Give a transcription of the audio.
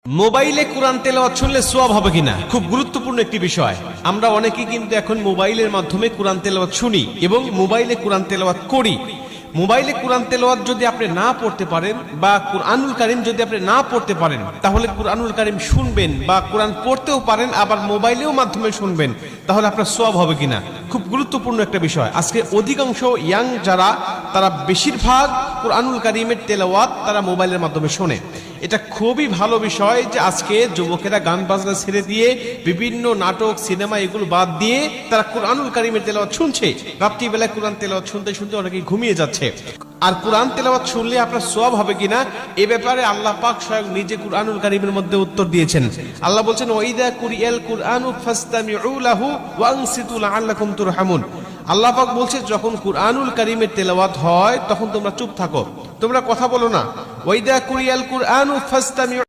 মোবাইলে কোরআন তেলাওয়াত শুনলে সওয়াব হবে কিনা খুব গুরুত্বপূর্ণ একটি বিষয়। আমরা অনেকেই কিন্তু এখন মোবাইলের মাধ্যমে কোরআন তেলাওয়াত শুনি এবং মোবাইলে কোরআন তেলাওয়াত করি। মোবাইলে কোরআন তেলাওয়াত যদি আপনি না পড়তে পারেন বা কুরআনুল কারীম যদি আপনি না পড়তে পারেন, তাহলে কুরআনুল কারীম শুনবেন বা কোরআন পড়তেও পারেন, আবার মোবাইলেও মাধ্যমে শুনবেন, তাহলে আপনার সওয়াব হবে কিনা খুব গুরুত্বপূর্ণ একটা বিষয়। আজকে অধিকাংশ ইয়াং যারা, তারা বেশিরভাগ কুরআনুল কারীমের তেলাওয়াত তারা মোবাইলের মাধ্যমে শোনে। এটা খুবই ভালো বিষয় যে আজকে যুবকেরা গান বাজনা ছেড়ে দিয়ে বিভিন্ন নাটক সিনেমা এগুলো বাদ দিয়ে তারা কুরআনুল কারীমের তেলাওয়াত শুনছে। রাত্রিবেলায় কোরআন তেলাওয়াত শুনতে শুনতে অনেকে ঘুমিয়ে যাচ্ছে। আর কোরআন তেলাওয়াত শুনলে আপনার সওয়াব হবে কিনা এ ব্যাপারে আল্লাহ পাক স্বয়ং নিজে কুরআনুল কারীমের মধ্যে উত্তর দিয়েছেন। আল্লাহ বলছেন, ওয়াইদা কুরিয়াল কুরআনু ফাসতামিউ লাহু ওয়া আনসিতু লাআল্লাকুম তুরহামুন। আল্লাহ পাক বলছে, যখন কুরআনুল কারীমের তেলাওয়াত হয় তখন তোমরা চুপ থাকো, তোমরা কথা বলো না। ওয়াইদা কুরিয়াল কুরআনু ফাসতামিউ